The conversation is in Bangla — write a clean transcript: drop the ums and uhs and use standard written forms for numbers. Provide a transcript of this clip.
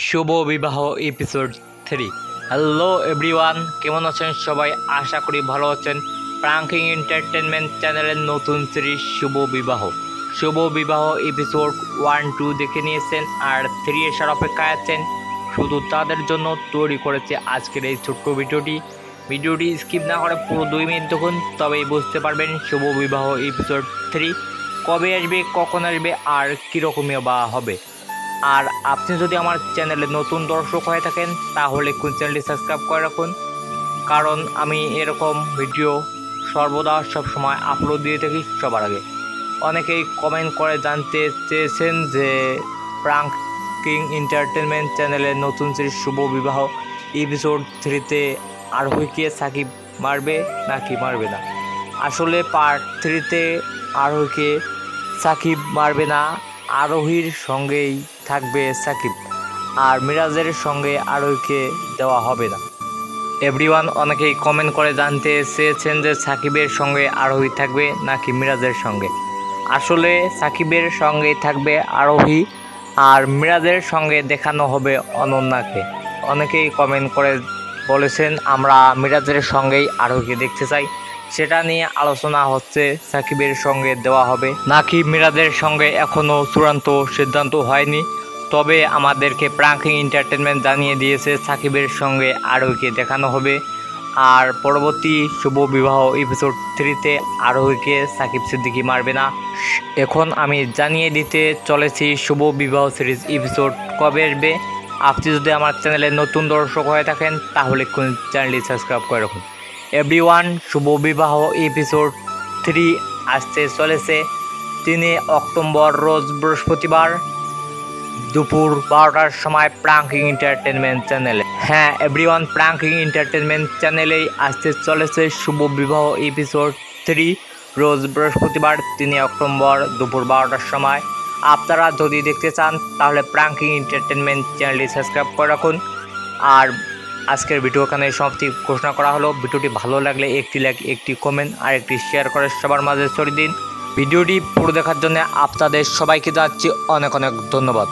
শুভ বিবাহ এপিসোড 3। হ্যালো এভরিওয়ান, কেমন আছেন সবাই? আশা করি ভালো আছেন। প্রাঙ্কিং এন্টারটেনমেন্ট চ্যানেলের নতুন সিরিজ শুভ বিবাহ এপিসোড 1-2 দেখে নিয়েছেন আর 3 এর অপেক্ষায় আছেন। শুধু তাদের জন্য তৈরি করেছে আজকের এই ছোট্ট ভিডিওটি স্কিপ না করে পুরো 2 মিনিট দেখুন, তবেই বুঝতে পারবেন শুভ বিবাহ এপিসোড 3 কবে আসবে, কখন আসবে আর কীরকমই বা হবে। আর আপনি যদি আমার চ্যানেলে নতুন দর্শক হয়ে থাকেন তাহলে চ্যানেলটি সাবস্ক্রাইব করে রাখুন, কারণ আমি এরকম ভিডিও সর্বদা সবসময় আপলোড দিয়ে থাকি সবার আগে। অনেকেই কমেন্ট করে জানতে চেয়েছেন যে প্রাঙ্কিং এন্টারটেনমেন্ট চ্যানেলের নতুন সিরিজ শুভ বিবাহ এপিসোড 3-তে আরোহীকে সাকিব মারবে নাকি মারবে না। আসলে পার্ট 3-তে আরোহীকে সাকিব মারবে না, আরোহীর সঙ্গেই থাকবে সাকিব, আর মিরাজের সঙ্গে আরোহীকে দেওয়া হবে না। এভরিওয়ান অনেকেই কমেন্ট করে জানতে চেয়েছেন যে সাকিবের সঙ্গে আরোহী থাকবে নাকি মিরাজের সঙ্গে। আসলে সাকিবের সঙ্গেই থাকবে আরোহী, আর মিরাজের সঙ্গে দেখানো হবে অনন্যাকে। অনেকেই কমেন্ট করে বলেছেন আমরা মিরাজের সঙ্গেই আরোহীকে দেখতে চাই। সেটা নিয়ে আলোচনা হচ্ছে সাকিবের সঙ্গে দেওয়া হবে নাকি মিরাজের সঙ্গে, এখনও চূড়ান্ত সিদ্ধান্ত হয়নি। তবে আমাদেরকে প্রাঙ্কিং এন্টারটেনমেন্ট জানিয়ে দিয়েছে সাকিবের সঙ্গে আরোহীকে দেখানো হবে, আর পরবর্তী শুভ বিবাহ এপিসোড 3-তে আরোহীকে সাকিব সিদ্দিকী মারবে না। এখন আমি জানিয়ে দিতে চলেছি শুভ বিবাহ সিরিজ এপিসোড কবে আসবে। আপনি যদি আমার চ্যানেলে নতুন দর্শক হয়ে থাকেন তাহলে চ্যানেলটি সাবস্ক্রাইব করে রাখুন। এভরিওয়ান, শুভ বিবাহ এপিসোড 3 আসতে চলেছে 3 অক্টোবর রোজ বৃহস্পতিবার দুপুর 12টার সময় প্রাঙ্কিং এন্টারটেনমেন্ট চ্যানেলে। হ্যাঁ এভরিওয়ান, প্রাঙ্কিং এন্টারটেনমেন্ট চ্যানেলেই আসতে চলেছে শুভ বিবাহ এপিসোড 3 রোজ বৃহস্পতিবার 3 অক্টোবর দুপুর 12টার সময়। আপনারা যদি দেখতে চান তাহলে প্রাঙ্কিং এন্টারটেনমেন্ট চ্যানেলটি সাবস্ক্রাইব করে রাখুন। আর আজকের ভিডিও এখানে সমাপ্তি ঘোষণা করা হলো। ভিডিওটি ভালো লাগলে একটি লাইক, একটি কমেন্ট আর একটি শেয়ার করে সবার মাঝে ছড়িয়ে দিন। ভিডিওটি পুরো দেখার জন্য আপনাদের সবাইকে জানাচ্ছি অনেক অনেক ধন্যবাদ।